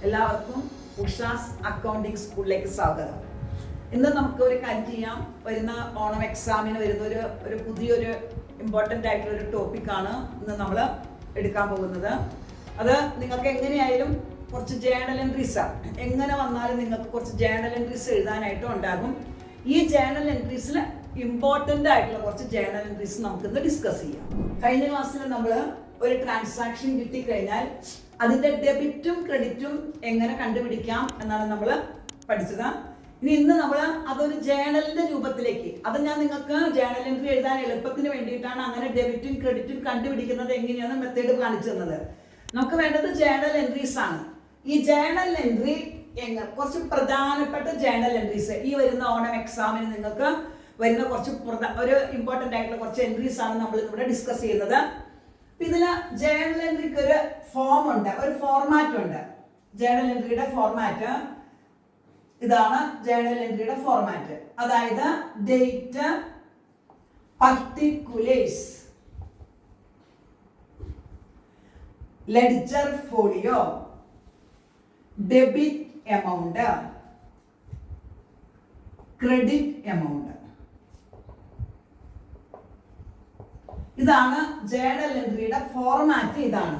എല്ലാവർക്കും ഉഷാസ് അക്കൗണ്ടിംഗ് സ്കൂളിലേക്ക് സ്വാഗതം. ഇന്ന് നമുക്ക് ഒരു കാര്യം ചെയ്യാം. വരുന്ന ഓണം എക്സാമിന് വരുന്ന ഒരു പുതിയൊരു ഇമ്പോർട്ടൻ്റ് ആയിട്ടുള്ള ഒരു ടോപ്പിക്കാണ് ഇന്ന് നമ്മൾ എടുക്കാൻ പോകുന്നത്. അത് നിങ്ങൾക്ക് എങ്ങനെയായാലും കുറച്ച് ജേണൽ എൻട്രീസാണ്. എങ്ങനെ വന്നാലും നിങ്ങൾക്ക് കുറച്ച് ജേണൽ എൻട്രീസ് എഴുതാനായിട്ടും ഉണ്ടാകും. ഈ ജേണൽ എൻട്രീസിൽ ഇമ്പോർട്ടൻ്റ് ആയിട്ടുള്ള കുറച്ച് ജേണൽ എൻട്രീസ് നമുക്കിന്ന് ഡിസ്കസ് ചെയ്യാം. കഴിഞ്ഞ ക്ലാസ്സിൽ നമ്മൾ ഒരു ട്രാൻസാക്ഷൻ കിട്ടിക്കഴിഞ്ഞാൽ അതിൻ്റെ ഡെബിറ്റും ക്രെഡിറ്റും എങ്ങനെ കണ്ടുപിടിക്കാം എന്നാണ് നമ്മൾ പഠിച്ചത്. ഇന്ന് നമ്മൾ അതൊരു ജേണലിൻ്റെ രൂപത്തിലേക്ക്, അത് ഞാൻ നിങ്ങൾക്ക് ജേണൽ എൻട്രി എഴുതാൻ എളുപ്പത്തിന് വേണ്ടിയിട്ടാണ് അങ്ങനെ ഡെബിറ്റും ക്രെഡിറ്റും കണ്ടുപിടിക്കുന്നത് എങ്ങനെയാണ് മെത്തേഡ് കാണിച്ചു തന്നത്. നമുക്ക് വേണ്ടത് ജേണൽ എൻട്രീസ് ആണ്. ഈ ജേണൽ എൻട്രി കുറച്ച് പ്രധാനപ്പെട്ട ജേണൽ എൻട്രീസ് ഈ വരുന്ന ഓണം എക്സാമിന് നിങ്ങൾക്ക് വരുന്ന കുറച്ച് ഒരു ഇമ്പോർട്ടൻ്റ് ആയിട്ടുള്ള കുറച്ച് എൻട്രീസ് ആണ് നമ്മൾ ഇവിടെ ഡിസ്കസ് ചെയ്യുന്നത്. ഇതിന് ജേണൽ എൻട്രിക്ക് ഒരു ഫോം ഉണ്ട്, ഒരു ഫോർമാറ്റ് ഉണ്ട്. ജേണൽ എൻട്രിയുടെ ഫോർമാറ്റ് ഇതാണ്. ജേണൽ എൻട്രിയുടെ ഫോർമാറ്റ് അതായത് date, particulars, ledger folio, debit amount, credit amount. ഇതാണ് ജേണൽ എൻട്രിയുടെ ഫോർമാറ്റ്. ഇതാണ്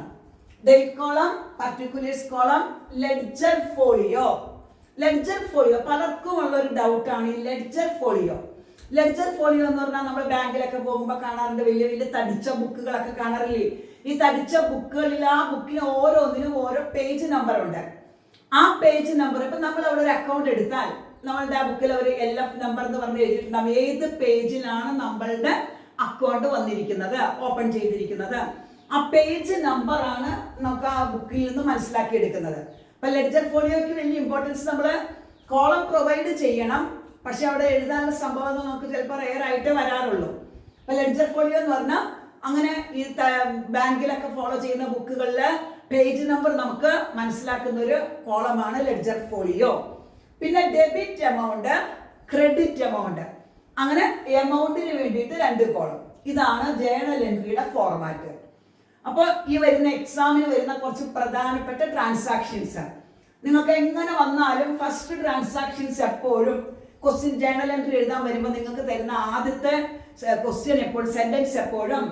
date column, particulars column, ledger folio. Ledger folio പലർക്കും ഉള്ള ഒരു ഡൗട്ടാണ് ഈ ലെഡ്ജർ ഫോളിയോ. ലെഡ്ജർ ഫോളിയോ എന്ന് പറഞ്ഞാൽ നമ്മൾ ബാങ്കിലൊക്കെ പോകുമ്പോൾ കാണാറുണ്ട്, വലിയ വലിയ തടിച്ച ബുക്കുകളൊക്കെ കാണാറില്ലേ? ഈ തടിച്ച ബുക്കുകളിൽ ആ ബുക്കിന് ഓരോന്നിനും ഓരോ പേജ് നമ്പർ ഉണ്ട്. ആ പേജ് നമ്പർ ഇപ്പം നമ്മൾ അവിടെ ഒരു അക്കൗണ്ട് എടുത്താൽ നമ്മളുടെ ആ ബുക്കിൽ ഒരു LF നമ്പർ എന്ന് പറഞ്ഞ് എഴുതിയിട്ടുണ്ടാകും. ഏത് പേജിലാണ് നമ്മളുടെ അക്കൗണ്ട് വന്നിരിക്കുന്നത്, ഓപ്പൺ ചെയ്തിരിക്കുന്നത്, ആ പേജ് നമ്പർ ആണ് നമുക്ക് ആ ബുക്കിൽ നിന്ന് മനസ്സിലാക്കി എടുക്കുന്നത്. അപ്പൊ ലെഡ്ജർ ഫോളിയോയ്ക്ക് വലിയ ഇമ്പോർട്ടൻസ് നമ്മൾ കോളം പ്രൊവൈഡ് ചെയ്യണം. പക്ഷെ അവിടെ എഴുതാനുള്ള സംഭവം നമുക്ക് ചിലപ്പോൾ റെയർ ആയിട്ട് വരാറുള്ളൂ. അപ്പൊ ലെഡ്ജർ ഫോളിയോ എന്ന് പറഞ്ഞാൽ അങ്ങനെ ഈ ബാങ്കിലൊക്കെ ഫോളോ ചെയ്യുന്ന ബുക്കുകളിലെ പേജ് നമ്പർ നമുക്ക് മനസ്സിലാക്കുന്ന ഒരു കോളമാണ് ലെഡ്ജർ ഫോളിയോ. പിന്നെ ഡെബിറ്റ് എമൗണ്ട്, ക്രെഡിറ്റ് എമൗണ്ട്, അങ്ങനെ എമൗണ്ടിന് വേണ്ടിയിട്ട് 2 കോളം. ഇതാണ് ജേണൽ എൻട്രിയുടെ ഫോർമാറ്റ്. അപ്പോൾ ഈ വരുന്ന എക്സാമിന് വരുന്ന കുറച്ച് പ്രധാനപ്പെട്ട ട്രാൻസാക്ഷൻസ് നിങ്ങൾക്ക് എങ്ങനെ വന്നാലും ഫസ്റ്റ് ട്രാൻസാക്ഷൻസ് എപ്പോഴും ക്വസ്റ്റ്യൻ ജേണൽ എൻട്രി എഴുതാൻ വരുമ്പോൾ നിങ്ങൾക്ക് തരുന്ന ആദ്യത്തെ ക്വസ്റ്റ്യൻ എപ്പോഴും സെന്റൻസ് എപ്പോഴും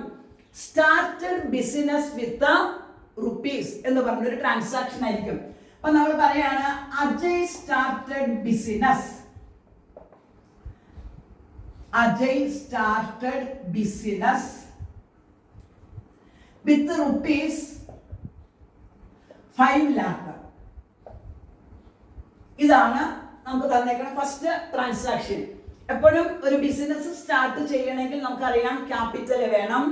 സ്റ്റാർട്ടഡ് ബിസിനസ് വിത്ത് റുപ്പീസ് എന്ന് പറഞ്ഞൊരു ട്രാൻസാക്ഷൻ ആയിരിക്കും. അപ്പൊ നമ്മൾ പറയാണ് Ajay started business. Ajay started business with rupees 5 lakh. ഇതാണ് നമുക്ക് തന്നേക്കുന്ന ഫസ്റ്റ് ട്രാൻസാക്ഷൻ. എപ്പോഴും ഒരു ബിസിനസ് സ്റ്റാർട്ട് ചെയ്യണമെങ്കിൽ നമുക്കറിയാം ക്യാപിറ്റൽ വേണം.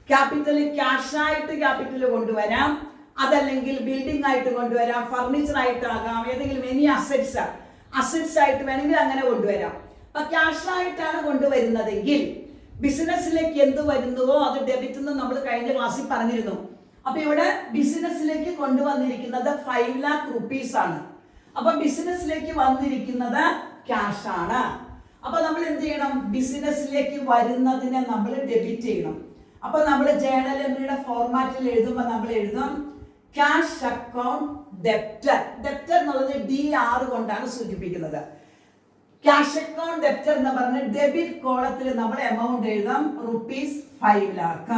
ക്യാപിറ്റൽ ക്യാഷ് ആയിട്ട് ക്യാപിറ്റൽ കൊണ്ടുവരാം, അതല്ലെങ്കിൽ ബിൽഡിംഗ് ആയിട്ട് കൊണ്ടുവരാം, ഫർണിച്ചർ ആയിട്ടാകാം, ഏതെങ്കിലും എനി അസറ്റ്സ് ആയിട്ട് വേണമെങ്കിൽ അങ്ങനെ കൊണ്ടുവരാം. അപ്പൊ ക്യാഷ് ആയിട്ടാണ് കൊണ്ടുവരുന്നതെങ്കിൽ ബിസിനസ്സിലേക്ക് എന്ത് വരുന്നുവോ അത് ഡെബിറ്റ് എന്ന് നമ്മൾ കഴിഞ്ഞ ക്ലാസ്സിൽ പറഞ്ഞിരുന്നു. അപ്പൊ ഇവിടെ ബിസിനസ്സിലേക്ക് കൊണ്ടുവന്നിരിക്കുന്നത് 5 lakh rupees ആണ്. അപ്പൊ ബിസിനസ്സിലേക്ക് വന്നിരിക്കുന്നത് ക്യാഷ് ആണ്. അപ്പൊ നമ്മൾ എന്ത് ചെയ്യണം? ബിസിനസ്സിലേക്ക് വരുന്നതിനെ നമ്മൾ ഡെബിറ്റ് ചെയ്യണം. അപ്പൊ നമ്മൾ ജേണൽ എൻട്രിയുടെ ഫോർമാറ്റിൽ എഴുതുമ്പോൾ നമ്മൾ എഴുതും ക്യാഷ് അക്കൗണ്ട് ഡെപ്റ്റർ. ഡെപ്റ്റർ എന്നുള്ളത് DR കൊണ്ടാണ് സൂചിപ്പിക്കുന്നത്. ക്യാഷ് അക്കൗണ്ട് ഡെപ്റ്റർ എന്ന് പറഞ്ഞ ഡെബിറ്റ് കോളത്തിൽ നമ്മൾ എമൗണ്ട് എഴുതാം rupees 5 lakh.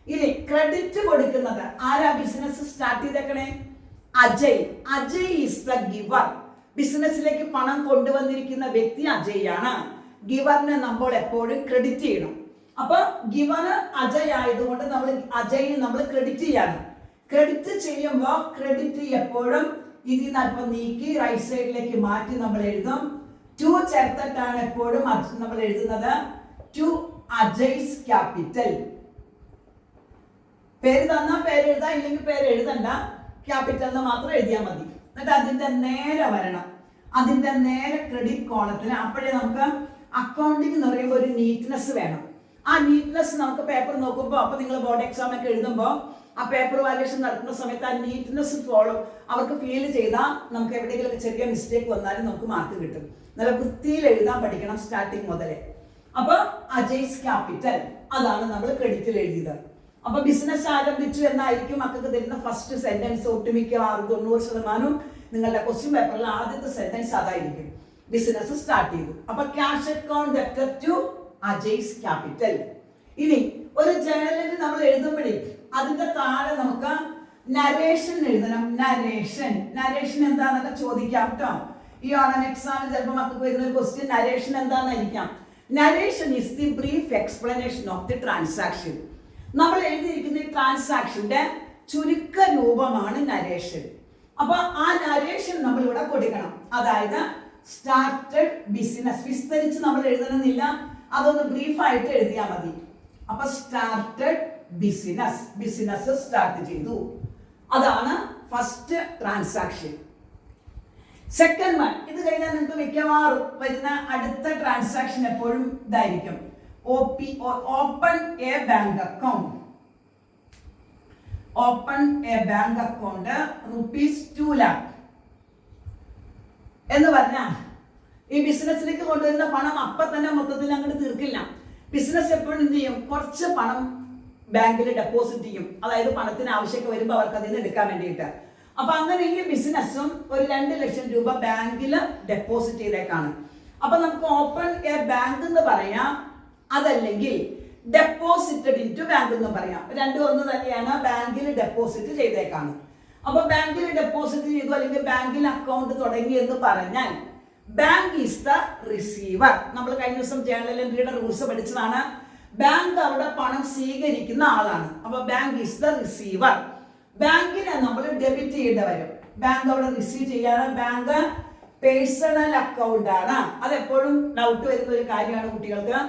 ഇനി ക്രെഡിറ്റ് കൊടുക്കുന്നത് ആരാ? ബിസിനസ് സ്റ്റാർട്ട് ചെയ്തേക്കണേ Ajay. Ajay is the giver. ബിസിനസ്സിലേക്ക് പണം കൊണ്ടുവന്നിരിക്കുന്ന വ്യക്തി അജയ് ആണ്. ഗിവറിനെ നമ്മൾ എപ്പോഴും ക്രെഡിറ്റ് ചെയ്യണം. അപ്പൊ ഗിവർ അജയ് ആയതുകൊണ്ട് നമ്മൾ അജയിന് നമ്മൾ ക്രെഡിറ്റ് ചെയ്യണം. ക്രെഡിറ്റ് ചെയ്യുമ്പോൾ ക്രെഡിറ്റ് എപ്പോഴും ഇതിൽ നിന്ന് അല്പം നീക്കി റൈറ്റ് സൈഡിലേക്ക് മാറ്റി നമ്മൾ എഴുതും. ടു ചേർത്തിട്ടാണ് എപ്പോഴും നമ്മൾ എഴുതുന്നത് ടു അജയ്സ് ക്യാപിറ്റൽ. പേര് തന്നാൽ പേര് എഴുതാം, ഇല്ലെങ്കിൽ പേര് എഴുതണ്ട, ക്യാപിറ്റൽ എന്ന് മാത്രം എഴുതിയാൽ മതി. എന്നിട്ട് അതിന്റെ നേരെ വരണം, അതിന്റെ നേരെ ക്രെഡിറ്റ് കോളത്തിന്. അപ്പോഴേ നമുക്ക് അക്കൗണ്ടിങ് എന്ന് പറയുമ്പോൾ ഒരു നീറ്റ്നെസ് വേണം. ആ നീറ്റ്നെസ് നമുക്ക് പേപ്പർ നോക്കുമ്പോൾ, അപ്പൊ നിങ്ങൾ ബോർഡ് എക്സാം ഒക്കെ എഴുതുമ്പോൾ ആ പേപ്പർ വാല്യൂഷൻ നടത്തുന്ന സമയത്ത് ആ നീറ്റ്നെസ് അവർക്ക് ഫീൽ ചെയ്താൽ നമുക്ക് എവിടെയെങ്കിലും ചെറിയ മിസ്റ്റേക്ക് വന്നാലും നമുക്ക് മാർക്ക് കിട്ടും. നല്ല വൃത്തിയിൽ എഴുതാൻ പഠിക്കണം സ്റ്റാർട്ടിങ് മുതലേ. അപ്പൊ അജയ്സ് ക്യാപിറ്റൽ അതാണ് നമ്മൾ ക്രെഡിറ്റിൽ എഴുതിയത്. അപ്പൊ ബിസിനസ് ആരംഭിച്ചു എന്നായിരിക്കും മക്കൾക്ക് തരുന്ന ഫസ്റ്റ് സെന്റൻസ്. ഒട്ടുമിക്കവാറും 90% നിങ്ങളുടെ ക്വസ്റ്റ്യൻ പേപ്പറിൽ ആദ്യത്തെ സെന്റൻസ് അതായിരിക്കും. ബിസിനസ് സ്റ്റാർട്ട് ചെയ്തു. അപ്പൊ cash account debtor to Ajay's capital. ഇനി ഒരു ജേർണലിൽ നമ്മൾ എഴുതുമ്പോഴേ അതിന്റെ താഴെ നമുക്ക് നരേഷൻ എഴുതണം. നരേഷൻ എന്താണെന്നൊക്കെ ചോദിക്കാം കേട്ടോ. ഈ ഓണം എക്സാമിൽ ചിലപ്പോൾ മക്കൾക്ക് വരുന്ന ഒരു ക്വസ്റ്റ്യൻ നരേഷൻ എന്താണെന്നായിരിക്കാം. Narration is the brief explanation of the transaction. നമ്മൾ എഴുതിയിരിക്കുന്ന ഈ ട്രാൻസാക്ഷന്റെ ചുരുക്ക രൂപമാണ് നരേഷൻ. അപ്പൊ ആ നരേഷൻ നമ്മൾ ഇവിടെ കൊടുക്കണം. അതായത് സ്റ്റാർട്ടഡ് ബിസിനസ് വിസ്തരിച്ച് നമ്മൾ എഴുതണമെന്നില്ല, അതൊന്ന് ബ്രീഫായിട്ട് എഴുതിയാൽ മതി. അപ്പൊ സ്റ്റാർട്ടഡ് ബിസിനസ് സ്റ്റാർട്ട് ചെയ്തു. അതാണ് ഫസ്റ്റ് ട്രാൻസാക്ഷൻ. സെക്കൻഡ് വൺ, ഇത് കഴിഞ്ഞാൽ നിങ്ങൾക്ക് മിക്കവാറും വരുന്ന അടുത്ത ട്രാൻസാക്ഷൻ എപ്പോഴും ഇതായിരിക്കും. Open A bank account. Open A bank account ₹2 lakh എന്ന് പറഞ്ഞാൽ ഈ ബിസിനസ്സിലേക്ക് കൊണ്ടുവരുന്ന പണം അപ്പൊ തന്നെ മൊത്തത്തിൽ അങ്ങോട്ട് തീർക്കില്ല. ബിസിനസ് എപ്പോഴും എന്ത് ചെയ്യും, കുറച്ച് പണം ബാങ്കിൽ ഡെപ്പോസിറ്റ് ചെയ്യും. അതായത് പണത്തിന് ആവശ്യമൊക്കെ വരുമ്പോൾ അവർക്ക് അതിൽ നിന്ന് എടുക്കാൻ വേണ്ടിയിട്ട്. അപ്പൊ അങ്ങനെ ഈ ബിസിനസ്സും ഒരു 2 ലക്ഷം രൂപ ബാങ്കിൽ ഡെപ്പോസിറ്റ് ചെയ്തേക്കാണ്. അപ്പൊ നമുക്ക് ഓപ്പൺ എ ബാങ്ക് എന്ന് പറയാം, അതല്ലെങ്കിൽ ഡെപ്പോസിറ്റഡ് ഇൻ ടു ബാങ്ക് എന്ന് പറയാം. രണ്ടും ഒന്ന് തന്നെയാണ്. ബാങ്കിൽ ഡെപ്പോസിറ്റ് ചെയ്തേക്കാണ്. അപ്പൊ ബാങ്കിൽ ഡെപ്പോസിറ്റ് ചെയ്തു അല്ലെങ്കിൽ ബാങ്കിൽ അക്കൗണ്ട് തുടങ്ങി എന്ന് പറഞ്ഞാൽ ബാങ്ക് ഈസ് ദ റിസീവർ. നമ്മൾ കഴിഞ്ഞ ദിവസം ജേർണൽ എൻട്രിയുടെ റൂൾസ് പഠിച്ചതാണ്. ബാങ്ക് അവിടെ പണം സ്വീകരിക്കുന്ന ആളാണ്. അപ്പൊ ബാങ്ക് ഈസ് ദ റിസീവർ. ബാങ്കിനെ നമ്മൾ ഡെബിറ്റ് ചെയ്യേണ്ടി വരും. ബാങ്ക് അവിടെ റിസീവ് ചെയ്യാറ്. ബാങ്ക് പേഴ്സണൽ അക്കൗണ്ട് ആണ്. അതെപ്പോഴും ഡൗട്ട് വരുന്ന ഒരു കാര്യമാണ് കുട്ടികൾക്ക്.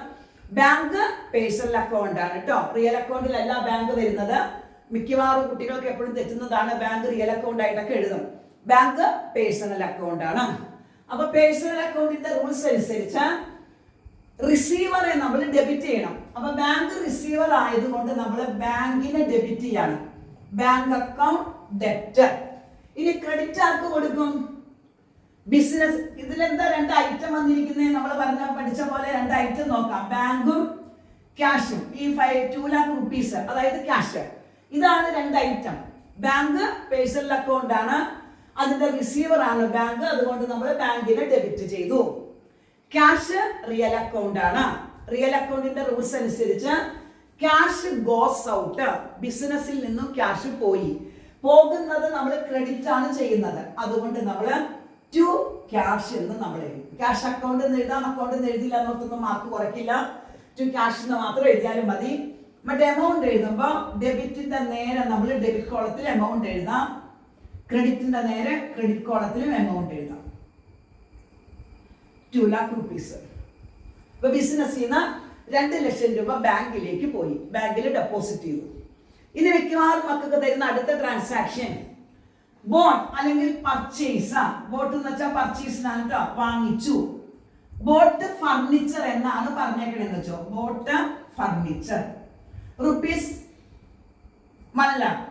ബാങ്ക് പേഴ്സണൽ അക്കൗണ്ട് ആണ് കേട്ടോ. റിയൽ അക്കൗണ്ടിലല്ല ബാങ്ക് വരുന്നത്. മിക്കവാറും കുട്ടികൾക്ക് എപ്പോഴും തെറ്റുന്നതാണ്. ബാങ്ക് റിയൽ അക്കൗണ്ട് ആയിട്ടൊക്കെ എഴുതും. ബാങ്ക് പേഴ്സണൽ അക്കൗണ്ട് ആണ്. അപ്പൊ പേഴ്സണൽ അക്കൗണ്ടിന്റെ റൂൾസ് അനുസരിച്ച് റിസീവറെ നമ്മൾ ഡെബിറ്റ് ചെയ്യണം. അപ്പൊ ബാങ്ക് റിസീവർ ആയതുകൊണ്ട് നമ്മൾ ബാങ്കിനെ ഡെബിറ്റ് ചെയ്യാണ്. Bank account debtor. ഇനി ക്രെഡിറ്റ് ആർക്ക് കൊടുക്കും? ബിസിനസ്. ഇതിലെന്താ 2 ഐറ്റം വന്നിരിക്കുന്നത്? നമ്മൾ പഠിച്ച പോലെ 2 ഐറ്റം നോക്കാം. ബാങ്കും ക്യാഷും. ഈ 2 lakh rupees അതായത് ക്യാഷ്, ഇതാണ് 2 ഐറ്റം. ബാങ്ക് പേഴ്സണൽ അക്കൗണ്ട് ആണ്, അതിന്റെ റിസീവർ ആണ് ബാങ്ക്. അതുകൊണ്ട് നമ്മൾ ബാങ്കിനെ ഡെബിറ്റ് ചെയ്തു. ക്യാഷ് റിയൽ അക്കൗണ്ട് ആണ്. റിയൽ അക്കൗണ്ടിന്റെ റൂൾസ് അനുസരിച്ച് ക്യാഷ് ഗോസ് ഔട്ട്. ബിസിനസ്സിൽ നിന്നും ക്യാഷ് പോകുന്നത് നമ്മൾ ക്രെഡിറ്റ് ആണ് ചെയ്യുന്നത്. അതുകൊണ്ട് നമ്മൾ ടു ക്യാഷ് എന്ന് നമ്മൾ എഴുതും. ക്യാഷ് അക്കൗണ്ട് എന്ന് എഴുതാം, അക്കൗണ്ട് എന്ന് എഴുതില്ല എന്നോർത്തൊന്നും മാർക്ക് കുറയ്ക്കില്ല. ടു ക്യാഷ് എന്ന് മാത്രം എഴുതിയാലും മതി. മറ്റേ എമൗണ്ട് എഴുതുമ്പോൾ ഡെബിറ്റിന്റെ നേരെ നമ്മൾ ഡെബിറ്റ് കോളത്തിൽ എമൗണ്ട് എഴുതാം, ക്രെഡിറ്റിന്റെ നേരെ ക്രെഡിറ്റ് കോളത്തിലും എമൗണ്ട് എഴുതാം. 2 lakh rupees. ഇപ്പൊ ബിസിനസ്സിൽ നിന്ന് 2 ലക്ഷം രൂപ ബാങ്കിലേക്ക് പോയി, ബാങ്കിൽ ഡെപ്പോസിറ്റ് ചെയ്തു. ഇനി മിക്കവാറും മക്കൾക്ക് തരുന്ന അടുത്ത ട്രാൻസാക്ഷൻ ബോട്ട് അല്ലെങ്കിൽ പർച്ചേസ്. ബോട്ട് എന്ന് വെച്ചാൽ പർച്ചേസിനാണ് കേട്ടോ, വാങ്ങിച്ചു. ബോട്ട് ഫർണിച്ചർ എന്നാണ് പറഞ്ഞേക്കണെന്ന് വെച്ചോ. Boat furniture ₹1 lakh.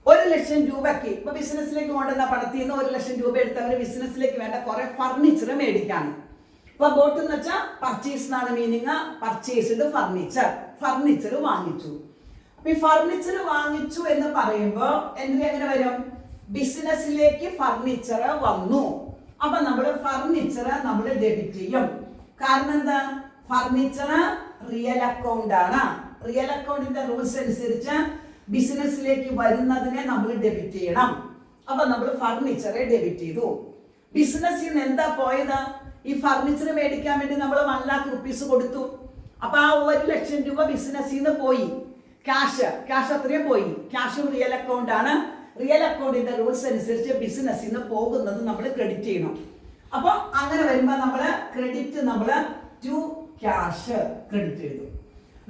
1 ലക്ഷം രൂപയ്ക്ക് ഇപ്പൊ ബിസിനസ്സിലേക്ക് കൊണ്ടുവന്ന പണത്തിൽ നിന്ന് 1 ലക്ഷം രൂപ എടുത്തവർ ബിസിനസ്സിലേക്ക് വേണ്ട കുറെ ഫർണിച്ചർ മേടിക്കാണ്. ഇപ്പൊ ബോട്ട് എന്ന് വെച്ചാൽ പർച്ചേസ് എന്നാണ് മീനിങ്. പർച്ചേസ്ഡ് ഫർണിച്ചർ വാങ്ങിച്ചു. അപ്പൊ ഈ ഫർണിച്ചർ വാങ്ങിച്ചു എന്ന് പറയുമ്പോ എൻട്രി എങ്ങനെ വരും? ബിസിനസ്സിലേക്ക് ഫർണിച്ചർ വന്നു. അപ്പൊ നമ്മൾ ഫർണിച്ചർ നമ്മൾ ഡെബിറ്റ് ചെയ്യും. കാരണം എന്താ? ഫർണിച്ചർ റിയൽ അക്കൗണ്ട് ആണ്. റിയൽ അക്കൗണ്ടിന്റെ റൂൾസ് അനുസരിച്ച് ബിസിനസ്സിലേക്ക് വരുന്നതിനെ നമ്മൾ ഡെബിറ്റ് ചെയ്യണം. അപ്പൊ നമ്മൾ ഫർണിച്ചറെ ഡെബിറ്റ് ചെയ്തു. ബിസിനസ്സിൽ നിന്ന് എന്താ പോയത്? ഈ ഫർണിച്ചർ മേടിക്കാൻ വേണ്ടി നമ്മൾ 1 lakh rupees കൊടുത്തു. അപ്പൊ ആ 1 ലക്ഷം രൂപ ബിസിനസ്സിൽ നിന്ന് പോയി. ക്യാഷ് അത്രയും പോയി. ക്യാഷും റിയൽ അക്കൗണ്ട് ആണ്. റിയൽ അക്കൗണ്ടിന്റെ റൂൾസ് അനുസരിച്ച് ബിസിനസ്സിൽ നിന്ന് പോകുന്നത് നമ്മൾ ക്രെഡിറ്റ് ചെയ്യണം. അപ്പൊ അങ്ങനെ വരുമ്പോൾ നമ്മൾ ക്രെഡിറ്റ് ടു ക്യാഷ് ക്രെഡിറ്റ് ചെയ്തു.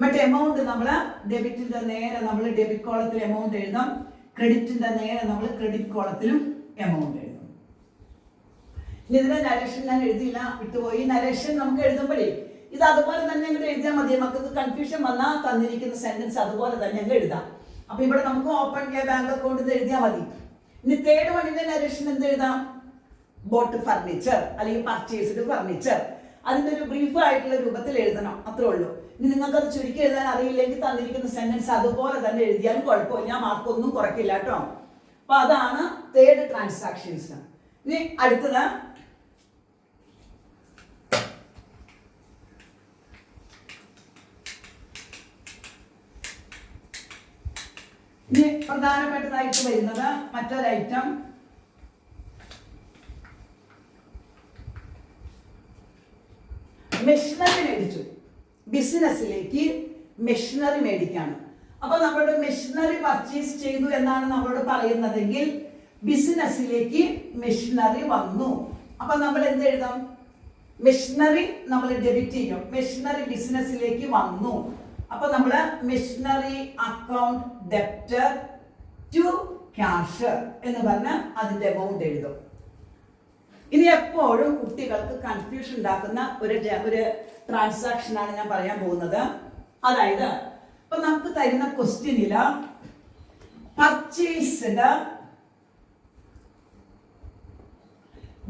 മറ്റേ എമൗണ്ട് നമ്മൾ ഡെബിറ്റിന്റെ നേരെ നമ്മൾ ഡെബിറ്റ് കോളത്തിൽ എമൗണ്ട് എഴുതാം, ക്രെഡിറ്റിന്റെ നേരെ നമ്മൾ ക്രെഡിറ്റ് കോളത്തിലും എമൗണ്ട് എഴുതാം. ഇതിന്റെ നരേഷൻ ഞാൻ എഴുതിയില്ല, വിട്ടുപോയി. നരേഷൻ നമുക്ക് എഴുതുമ്പോഴേ ഇത് അതുപോലെ തന്നെ അങ്ങോട്ട് എഴുതിയാൽ മതി. മക്കൾക്ക് കൺഫ്യൂഷൻ വന്നാൽ തന്നിരിക്കുന്ന സെന്റൻസ് അതുപോലെ തന്നെ അങ്ങ് എഴുതാം. അപ്പൊ ഇവിടെ നമുക്ക് ഓപ്പൺ എ ബാങ്ക് അക്കൗണ്ട് എന്ന് എഴുതിയാൽ മതി. ഇനി തേർഡ് വണ്ണിന്റെ നരേഷൻ എന്ത് എഴുതാം? ബോട്ട് ഫർണിച്ചർ അല്ലെങ്കിൽ പർച്ചേസ്ഡ് ഫർണിച്ചർ. അതിന്റെ ഒരു ബ്രീഫ് ആയിട്ടുള്ള രൂപത്തിൽ എഴുതണം, അത്രേ ഉള്ളൂ. ഇനി നിങ്ങൾക്കത് ചുരുക്കി എഴുതാൻ അറിയില്ലെങ്കിൽ തന്നിരിക്കുന്ന സെന്റൻസ് അതുപോലെ തന്നെ എഴുതിയാലും കുഴപ്പമില്ല, മാർക്കൊന്നും കുറയ്ക്കില്ല കേട്ടോ. അപ്പൊ അതാണ് തേർഡ് ട്രാൻസാക്ഷൻസ്. ഇനി അടുത്തത് ഇനി പ്രധാനപ്പെട്ടതായിട്ട് വരുന്നത് മറ്റൊരു ഐറ്റം മെഷീനറി മേടിച്ചു. ബിസിനസ്സിലേക്ക് മെഷീനറി മേടിക്കാണ്. അപ്പൊ നമ്മളോട് മെഷീനറി പർച്ചേസ് ചെയ്തു എന്നാണ് നമ്മളോട് പറയുന്നതെങ്കിൽ ബിസിനസ്സിലേക്ക് മെഷീനറി വന്നു. അപ്പൊ നമ്മൾ എന്ത് എഴുതാം? മെഷീനറി നമ്മൾ ഡെബിറ്റ് ചെയ്യും. മെഷീനറി ബിസിനസ്സിലേക്ക് വന്നു. അപ്പൊ നമ്മള് machinery account debtor to cash എന്ന് പറഞ്ഞ് അതിന്റെ എമൗണ്ട് എഴുതും. ഇനി എപ്പോഴും കുട്ടികൾക്ക് കൺഫ്യൂഷൻ ഉണ്ടാക്കുന്ന ഒരു ട്രാൻസാക്ഷൻ ആണ് ഞാൻ പറയാൻ പോകുന്നത്. അതായത് ഇപ്പൊ നമുക്ക് തരുന്ന ക്വസ്റ്റ്യനില് പർച്ചേസ്ഡ്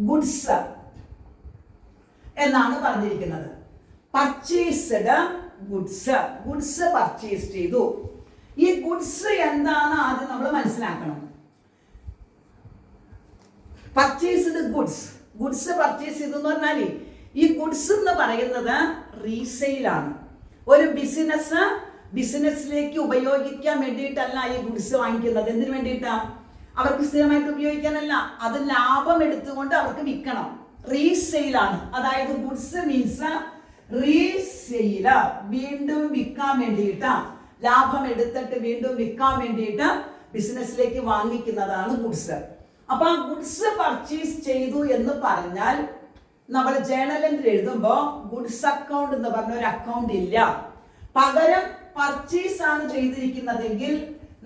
ഗുഡ്സ് എന്നാണ് പറഞ്ഞിരിക്കുന്നത്. പർച്ചേസ്ഡ് ഗുഡ്സ് പർച്ചേസ് ചെയ്തു. ഈ ഗുഡ്സ് എന്താണ് ആദ്യം നമ്മൾ മനസ്സിലാക്കണം. പർച്ചേസ്ഡ് ഗുഡ്സ് പർച്ചേസ് ചെയ്തു എന്ന് പറഞ്ഞാൽ ഈ ഗുഡ്സ് എന്ന് പറയുന്നത് റീസെയിലാണ്. ഒരു ബിസിനസ്സിലേക്ക് ഉപയോഗിക്കാൻ വേണ്ടിയിട്ടല്ല ഈ ഗുഡ്സ് വാങ്ങിക്കുന്നത്. എന്തിനു വേണ്ടിയിട്ടാ? അവർക്ക് സ്ഥിരമായിട്ട് ഉപയോഗിക്കാനല്ല, അത് ലാഭം എടുത്തുകൊണ്ട് അവർക്ക് വിൽക്കണം. റീസെയിലാണ്. അതായത് ഗുഡ്സ് മീൻസ് റീസെയില്, വീണ്ടും വിൽക്കാൻ വേണ്ടിയിട്ടാ, ലാഭം എടുത്തിട്ട് വീണ്ടും വിൽക്കാൻ വേണ്ടിയിട്ട് ബിസിനസ്സിലേക്ക് വാങ്ങിക്കുന്നതാണ് ഗുഡ്സ്. അപ്പൊ ആ ഗുഡ്സ് പർച്ചേസ് ചെയ്തു എന്ന് പറഞ്ഞാൽ നമ്മൾ ജേണൽ എൻട്രി എഴുതുമ്പോൾ ഗുഡ്സ് അക്കൗണ്ട് എന്ന് പറഞ്ഞ ഒരു അക്കൗണ്ട് ഇല്ല. പകരം പർച്ചേസ് ആണ് ചെയ്തിരിക്കുന്നതെങ്കിൽ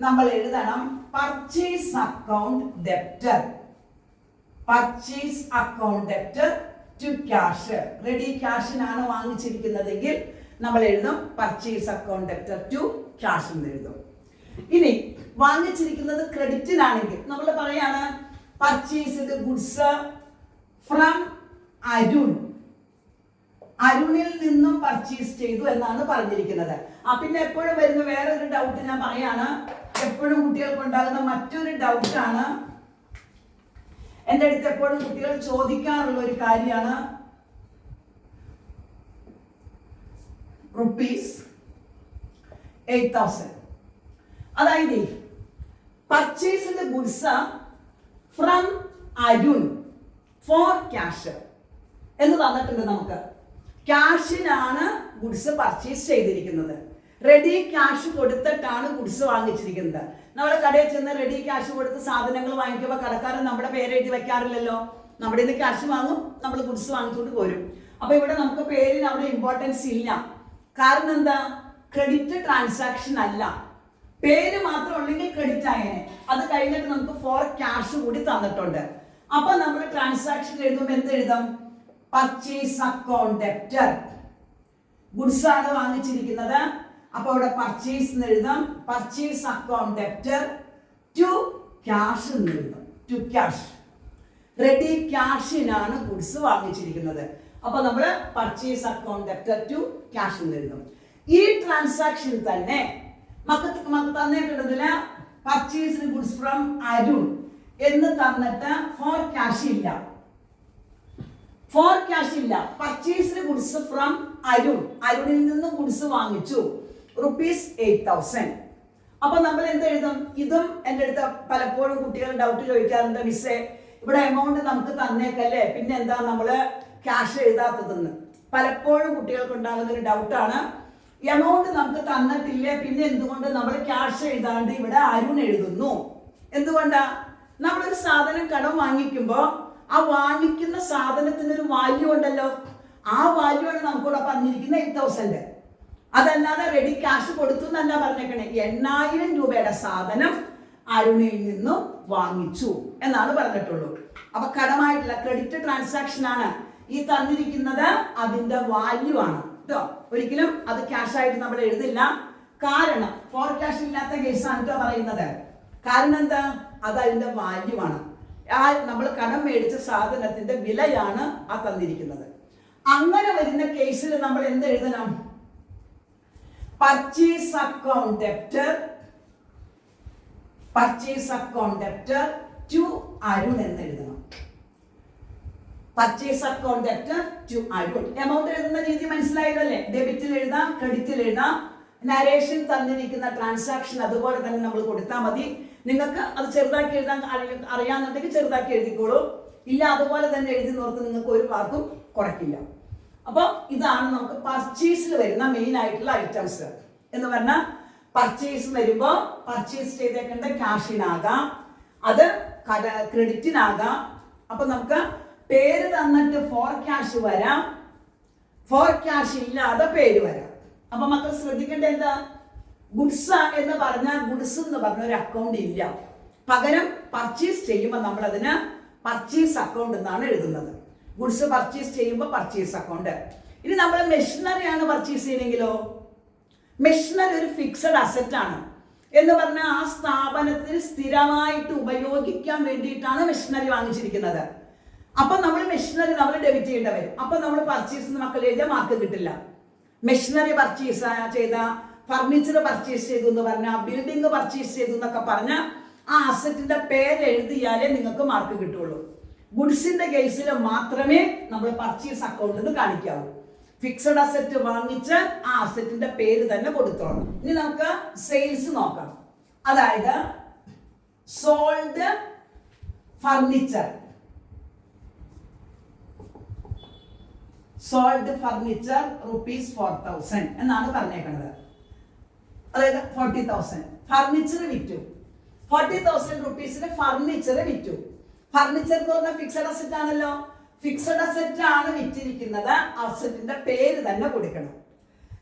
നമ്മൾ എഴുതണം purchase account debtor. Purchase account debtor to cash. Ready ക്യാഷിനാണ് വാങ്ങിച്ചിരിക്കുന്നതെങ്കിൽ നമ്മൾ എഴുതും purchase account debtor to cash എന്ന് എഴുതും. ഇനി വാങ്ങിച്ചിരിക്കുന്നത് ക്രെഡിറ്റിനാണെങ്കിൽ നമ്മൾ പറയാണ് പർച്ചേസ്ഡ് ഗുഡ്സ് ഫ്രം അരുൺ. അരുണിൽ നിന്നും പർച്ചേസ് ചെയ്തു എന്നാണ് പറഞ്ഞിരിക്കുന്നത്. പിന്നെ എപ്പോഴും വരുന്ന വേറൊരു ഡൗട്ട് ഞാൻ പറയാണ്, എപ്പോഴും കുട്ടികൾക്ക് ഉണ്ടാകുന്ന മറ്റൊരു ഡൗട്ടാണ്, എൻ്റെ അടുത്ത് എപ്പോഴും കുട്ടികൾ ചോദിക്കാറുള്ള ഒരു കാര്യമാണ് ₹8,000. അതായത് purchased goods from Arun for cash എന്ന് തന്നിട്ടുണ്ട്. നമുക്ക് ക്യാഷിനാണ് ഗുഡ്സ് പർച്ചേസ് ചെയ്തിരിക്കുന്നത്. റെഡി ക്യാഷ് കൊടുത്തിട്ടാണ് ഗുഡ്സ് വാങ്ങിച്ചിരിക്കുന്നത്. നമ്മൾ കടയിൽ ചെന്ന് റെഡി ക്യാഷ് കൊടുത്ത് സാധനങ്ങൾ വാങ്ങിക്കുമ്പോൾ കടക്കാരൻ നമ്മുടെ പേര് എഴുതി വെക്കാറില്ലല്ലോ. നമ്മുടെ ഇന്ന് ക്യാഷ് വാങ്ങും, നമ്മൾ ഗുഡ്സ് വാങ്ങിച്ചുകൊണ്ട് പോരും. അപ്പൊ ഇവിടെ നമുക്ക് പേരിന് അവിടെ ഇമ്പോർട്ടൻസ് ഇല്ല. കാരണം എന്താ? ക്രെഡിറ്റ് ട്രാൻസാക്ഷൻ അല്ല. പേര് മാത്രം ഉണ്ടെങ്കിൽ ക്രെഡിറ്റ് ആയേനെ. അത് കഴിഞ്ഞിട്ട് നമുക്ക് ഫോർ ക്യാഷ് കൂടി തന്നിട്ടുണ്ട്. അപ്പൊ നമ്മൾ ട്രാൻസാക്ഷൻ എഴുതുമ്പോൾ എന്ത് എഴുതാം? Purchase account debtor. ഗുഡ്സ് ആണ് വാങ്ങിച്ചിരിക്കുന്നത്. അപ്പൊ ഇവിടെ പർച്ചേസ് എന്ന് എഴുതാം. Purchase account debtor to cash എന്ന് എഴുതാം. To cash. റെഡി ക്യാഷിനാണ് ഗുഡ്സ് വാങ്ങിച്ചിരിക്കുന്നത്. അപ്പൊ നമ്മൾ purchase account debtor to cash എന്ന് എഴുതും. ഈ ട്രാൻസാക്ഷൻ തന്നെ നമുക്ക് തന്നിട്ടുള്ളതില് പർച്ചേസ്ഡ് ഗുഡ്സ് ഫ്രം അരുൺ എന്ന് തന്നിട്ട് ഫോർ ക്യാഷ് ഇല്ല. ഫോർ ക്യാഷ് ഇല്ല. Purchased goods from Arun. അരുണിൽ നിന്ന് ഗുഡ്സ് വാങ്ങിച്ചു ₹8,000. അപ്പൊ നമ്മൾ എന്ത് എഴുതും? ഇതും എൻ്റെ അടുത്ത് പലപ്പോഴും കുട്ടികൾ ഡൗട്ട് ചോദിക്കാറുണ്ട്, മിസ്സേ ഇവിടെ എമൗണ്ട് നമുക്ക് തന്നേക്കല്ലേ, പിന്നെ എന്താ നമ്മള് ക്യാഷ് എഴുതാത്തതെന്ന്. പലപ്പോഴും കുട്ടികൾക്ക് ഉണ്ടാകുന്ന ഒരു ഡൗട്ടാണ്, എമൗണ്ട് നമുക്ക് തന്നിട്ടില്ലേ, പിന്നെ എന്തുകൊണ്ട് നമ്മൾ ക്യാഷ് എഴുതാണ്ട് ഇവിടെ അരുൺ എഴുതുന്നു? എന്തുകൊണ്ടാ? നമ്മളൊരു സാധനം കടം വാങ്ങിക്കുമ്പോൾ ആ വാങ്ങിക്കുന്ന സാധനത്തിന് ഒരു വാല്യൂ ഉണ്ടല്ലോ. ആ വാല്യൂ ആണ് നമുക്കിവിടെ പറഞ്ഞിരിക്കുന്ന 8,000. അതല്ലാതെ റെഡി ക്യാഷ് കൊടുത്തു എന്നല്ല പറഞ്ഞേക്കണേ. 8,000 രൂപയുടെ സാധനം അരുണിൽ നിന്നും വാങ്ങിച്ചു എന്നാണ് പറഞ്ഞിട്ടുള്ളൂ. അപ്പൊ കടമായിട്ടുള്ള ക്രെഡിറ്റ് ട്രാൻസാക്ഷൻ ആണ് ഈ തന്നിരിക്കുന്നത്. അതിന്റെ വാല്യൂ ആണ് കേട്ടോ. ഒരിക്കലും അത് ക്യാഷ് ആയിട്ട് നമ്മൾ എഴുതില്ല. കാരണം ഫോർ ക്യാഷ് ഇല്ലാത്ത കേസാണ് കേട്ടോ പറയുന്നത്. കാരണം എന്താ? അത് അതിന്റെ വാല്യൂ ആണ്. നമ്മൾ കടം മേടിച്ച സാധനത്തിന്റെ വിലയാണ് ആ തന്നിരിക്കുന്നത്. അങ്ങനെ വരുന്ന കേസിൽ നമ്മൾ എന്ത് എഴുതണം? Purchase account debtor to Arun എന്ന് എഴുതണം. Purchase account debtor to Arun. Amount എഴുതുന്ന രീതി മനസ്സിലായതല്ലേ? ഡെബിറ്റിൽ എഴുതാം, ക്രെഡിറ്റിൽ എഴുതാം. നരേഷൻ തന്നിരിക്കുന്ന ട്രാൻസാക്ഷൻ അതുപോലെ തന്നെ നമ്മൾ കൊടുത്താൽ മതി. നിങ്ങൾക്ക് അത് ചെറുതാക്കി എഴുതാൻ അറിയാമെന്നുണ്ടെങ്കിൽ ചെറുതാക്കി എഴുതിക്കോളൂ. ഇല്ല അതുപോലെ തന്നെ എഴുതി നോർത്ത് നിങ്ങൾക്ക് ഒരു മാർക്കും കുറയ്ക്കില്ല. അപ്പോൾ ഇതാണ് നമുക്ക് പർച്ചേസിൽ വരുന്ന മെയിൻ ആയിട്ടുള്ള ഐറ്റംസ് എന്ന് പറഞ്ഞാൽ, പർച്ചേസ് വരുമ്പോൾ പർച്ചേസ് ചെയ്തേക്കേണ്ട ക്യാഷിനാകാം, അത് ക്രെഡിറ്റിനാകാം. അപ്പൊ നമുക്ക് പേര് തന്നിട്ട് ഫോർ ക്യാഷ് വരാം, ഫോർ ക്യാഷ് ഇല്ലാതെ പേര് വരാം. അപ്പൊ മക്കൾ ശ്രദ്ധിക്കേണ്ട എന്താ, ഗുഡ്സ് എന്ന് പറഞ്ഞാൽ ഗുഡ്സ് എന്ന് പറഞ്ഞ ഒരു അക്കൗണ്ട് ഇല്ല. പകരം പർച്ചേസ് ചെയ്യുമ്പോൾ നമ്മൾ അതിന് പർച്ചേസ് അക്കൗണ്ട് എന്നാണ് എഴുതുന്നത്. ഗുഡ്സ് പർച്ചേസ് ചെയ്യുമ്പോൾ പർച്ചേസ് അക്കൗണ്ട്. ഇനി നമ്മൾ മെഷീനറി ആണ് പർച്ചേസ് ചെയ്യണമെങ്കിലോ, മെഷീനറി ഒരു ഫിക്സഡ് അസറ്റ് ആണ് എന്ന് പറഞ്ഞാൽ ആ സ്ഥാപനത്തിൽ സ്ഥിരമായിട്ട് ഉപയോഗിക്കാൻ വേണ്ടിയിട്ടാണ് മെഷീനറി വാങ്ങിച്ചിരിക്കുന്നത്. അപ്പൊ നമ്മൾ മെഷീനറി നമ്മൾ ഡെബിറ്റ് ചെയ്യേണ്ടി വരും. അപ്പൊ നമ്മൾ പർച്ചേസ് മക്കൾ എഴുതിയാൽ മാർക്ക് കിട്ടില്ല. മെഷീനറി പർച്ചേസ് ചെയ്ത, ഫർണിച്ചർ പർച്ചേസ് ചെയ്തു എന്ന് പറഞ്ഞാൽ, ബിൽഡിംഗ് പർച്ചേസ് ചെയ്തു എന്നൊക്കെ പറഞ്ഞാൽ ആ അസറ്റിന്റെ പേര് എഴുതിയാലേ നിങ്ങൾക്ക് മാർക്ക് കിട്ടുള്ളൂ. ഗുഡ്സിന്റെ കേസിൽ മാത്രമേ നമ്മൾ പർച്ചേസ് അക്കൗണ്ടിൽ കാണിക്കാവൂ. ഫിക്സഡ് അസറ്റ് വാങ്ങിച്ച് ആ അസറ്റിന്റെ പേര് തന്നെ കൊടുത്തോളാം. ഇനി നമുക്ക് സെയിൽസ് നോക്കാം. അതായത് സോൾഡ് ഫർണിച്ചർ, rupees 4,000 എന്നാണ് പറഞ്ഞേക്കുന്നത്. അതായത് 40,000 ഫർണിച്ചർ വിറ്റു. 40,000 റുപ്പീസിന് ഫർണിച്ചർ വിറ്റു. ഫർണിച്ചർ എന്ന് പറഞ്ഞാൽ ഫിക്സഡ് അസറ്റ് ആണല്ലോ. ഫിക്സഡ് അസറ്റ് ആണ് വിറ്റിരിക്കുന്നത്, അസറ്റിന്റെ പേര് തന്നെ കൊടുക്കണം.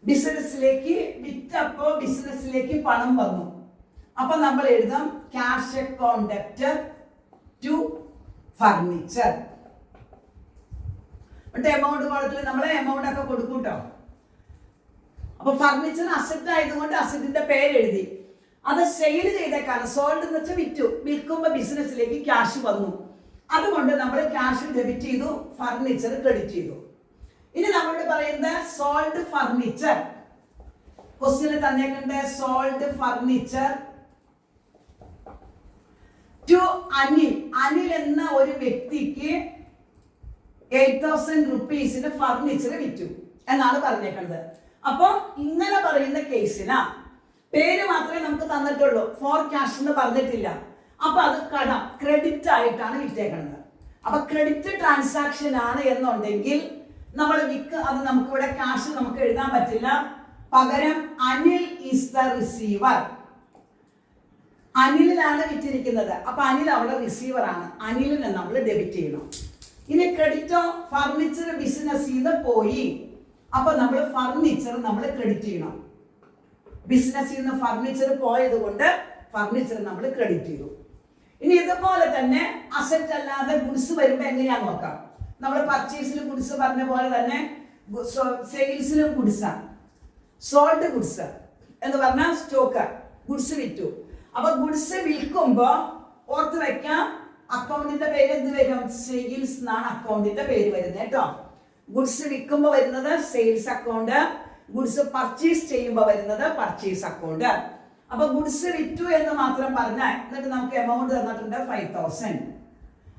ബിസിനസ്സിലേക്ക് വിറ്റപ്പോ ബിസിനസ്സിലേക്ക് പണം വന്നു. അപ്പൊ നമ്മൾ എഴുതാം cash account debtor to furniture. Amount കോളത്തിൽ നമ്മൾ എമൗണ്ട് ഒക്കെ കൊടുക്കും കേട്ടോ. അപ്പൊ ഫർണിച്ചർ അസറ്റ് ആയതുകൊണ്ട് അസറ്റിന്റെ പേര് എഴുതി. അത് സെയിൽ ചെയ്തേക്കാണ്. സോൾഡ് എന്ന് വെച്ചാൽ വിറ്റു, വിൽക്കുമ്പോൾ ബിസിനസ്സിലേക്ക് ക്യാഷ് വന്നു. അതുകൊണ്ട് നമ്മൾ ക്യാഷ് ഡെബിറ്റ് ചെയ്തു, ഫർണിച്ചർ ക്രെഡിറ്റ് ചെയ്തു. ഇനി നമ്മളോട് പറയുന്നത് സോൾഡ് ഫർണിച്ചർ. ക്വസ്റ്റ്യനിൽ തന്നേക്കണ്ടേ sold furniture to Anil. Anil എന്ന ഒരു വ്യക്തിക്ക് 8,000 റുപ്പീസിന് ഫർണിച്ചർ വിറ്റു എന്നാണ് പറഞ്ഞേക്കുന്നത്. അപ്പൊ ഇങ്ങനെ പറയുന്ന കേസിനാ പേര് മാത്രമേ നമുക്ക് തന്നിട്ടുള്ളൂ, ഫോർ ക്യാഷ് എന്ന് പറഞ്ഞിട്ടില്ല. അപ്പൊ അത് കടം, ക്രെഡിറ്റ് ആയിട്ടാണ് വിറ്റേക്കുന്നത്. അപ്പൊ ക്രെഡിറ്റ് ട്രാൻസാക്ഷൻ ആണ് എന്നുണ്ടെങ്കിൽ നമ്മൾ അത് നമുക്ക് ഇവിടെ ക്യാഷ് നമുക്ക് എഴുതാൻ പറ്റില്ല. പകരം അനിൽ ഈസ് ദ റിസീവർ. അനിലിനാണ് വിറ്റിരിക്കുന്നത്. അപ്പൊ അനിൽ അവിടെ റിസീവർ ആണ്, അനിലിനെ നമ്മൾ ഡെബിറ്റ് ചെയ്യണം. ഇനി ക്രെഡിറ്റോ, ഫർണിച്ചർ ബിസിനസ്സിൽ നിന്ന് പോയി. അപ്പൊ നമ്മൾ ഫർണിച്ചർ നമ്മൾ ക്രെഡിറ്റ് ചെയ്യണം. ബിസിനസ്സിൽ നിന്ന് ഫർണിച്ചർ പോയത് കൊണ്ട് ഫർണിച്ചർ നമ്മൾ ക്രെഡിറ്റ് ചെയ്തു. ഇനി ഇതുപോലെ തന്നെ അസറ്റ് അല്ലാതെ ഗുഡ്സ് വരുമ്പോൾ എങ്ങനെയാന്ന് നോക്കാം. നമ്മൾ പർച്ചേസിൽ ഗുഡ്സ് പറഞ്ഞ പോലെ തന്നെ സെയിൽസിലും ഗുഡ്സാണ്. സോൾഡ് ഗുഡ്സ് എന്ന് പറഞ്ഞാൽ സ്റ്റോക്ക്, ഗുഡ്സ് വിറ്റു. അപ്പൊ ഗുഡ്സ് വിൽക്കുമ്പോ ഓർത്ത് വെക്കാം, അക്കൗണ്ടിന്റെ പേര് എന്ത് വരും? സെയിൽസ് എന്നാണ് അക്കൗണ്ടിന്റെ പേര് വരുന്നത് കേട്ടോ. ഗുഡ്സ് വിൽക്കുമ്പോൾ വരുന്നത് സെയിൽസ് അക്കൗണ്ട്, ഗുഡ്സ് പർച്ചേസ് ചെയ്യുമ്പോൾ വരുന്നത് പർച്ചേസ് അക്കൗണ്ട്. അപ്പൊ ഗുഡ്സ് വിറ്റു എന്ന് മാത്രം പറഞ്ഞാൽ, എന്നിട്ട് നമുക്ക് എമൗണ്ട് തന്നിട്ടുണ്ട് 5,000.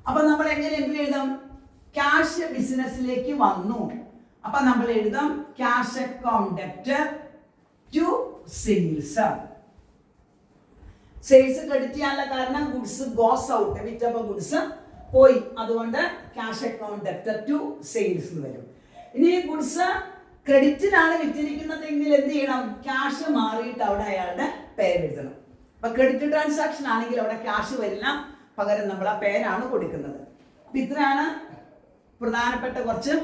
അപ്പൊ നമ്മൾ എങ്ങനെ എൻട്രി എഴുതാം? ക്യാഷ് ബിസിനസ്സിലേക്ക് വന്നു. അപ്പൊ നമ്മൾ എഴുതാം cash account debtor to sales. Sales credit ചെയ്യാനുള്ള കാരണം ഗുഡ്സ് ഗോസ് ഔട്ട്, വിറ്റപ്പോ ഗുഡ്സ് പോയി, അതുകൊണ്ട് cash account debtor to sales വരും. ഇനി ഗുഡ്സ് ക്രെഡിറ്റിനാണ് വിറ്റിരിക്കുന്നതെങ്കിൽ എന്ത് ചെയ്യണം? ക്യാഷ് മാറിയിട്ട് അവിടെ അയാളുടെ പേര് എഴുതണം. അപ്പൊ ക്രെഡിറ്റ് ട്രാൻസാക്ഷൻ ആണെങ്കിൽ അവിടെ ക്യാഷ് വരില്ല, പകരം നമ്മൾ ആ പേരാണ് കൊടുക്കുന്നത്. അപ്പൊ ഇത്രയാണ് പ്രധാനപ്പെട്ട കുറച്ച്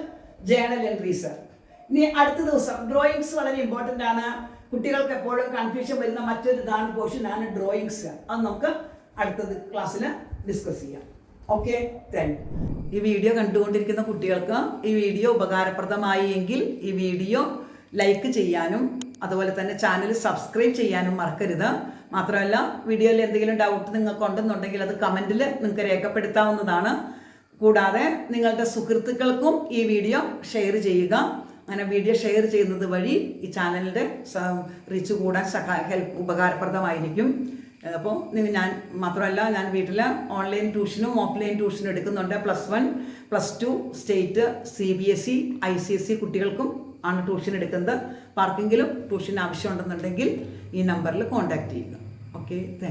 ജേണൽ എൻട്രീസ്. ഇനി അടുത്ത ദിവസം ഡ്രോയിങ്സ് വളരെ ഇമ്പോർട്ടൻ്റ് ആണ്. കുട്ടികൾക്ക് എപ്പോഴും കൺഫ്യൂഷൻ വരുന്ന മറ്റൊരു ഇതാണ് പോർഷനാണ് ഡ്രോയിങ്സ്. അത് നമുക്ക് അടുത്ത ക്ലാസ്സിൽ ഡിസ്കസ് ചെയ്യാം. Okay, thank you. ഈ വീഡിയോ കണ്ടുകൊണ്ടിരിക്കുന്ന കുട്ടികൾക്ക് ഈ വീഡിയോ ഉപകാരപ്രദമായി എങ്കിൽ ഈ വീഡിയോ ലൈക്ക് ചെയ്യാനും അതുപോലെ തന്നെ ചാനൽ സബ്സ്ക്രൈബ് ചെയ്യാനും മറക്കരുത്. മാത്രമല്ല, വീഡിയോയിൽ എന്തെങ്കിലും ഡൗട്ട് നിങ്ങൾക്ക് ഉണ്ടെന്നുണ്ടെങ്കിൽ അത് കമൻറ്റിൽ നിങ്ങൾക്ക് രേഖപ്പെടുത്താവുന്നതാണ്. കൂടാതെ നിങ്ങളുടെ സുഹൃത്തുക്കൾക്കും ഈ വീഡിയോ ഷെയർ ചെയ്യുക. അങ്ങനെ വീഡിയോ ഷെയർ ചെയ്യുന്നത് വഴി ഈ ചാനലിൻ്റെ റീച്ച് കൂടാൻ ഉപകാരപ്രദമായിരിക്കും. അപ്പോൾ ഞാൻ മാത്രമല്ല, ഞാൻ വീട്ടിൽ ഓൺലൈൻ ട്യൂഷനും ഓഫ്ലൈൻ ട്യൂഷനും എടുക്കുന്നുണ്ട്. +1, +2 സ്റ്റേറ്റ്, CBSE, ICSE കുട്ടികൾക്കും ആണ് ട്യൂഷൻ എടുക്കുന്നത്. ആർക്കെങ്കിലും ട്യൂഷൻ ആവശ്യമുണ്ടെന്നുണ്ടെങ്കിൽ ഈ നമ്പറിൽ കോൺടാക്റ്റ് ചെയ്യുക. Okay, thank you.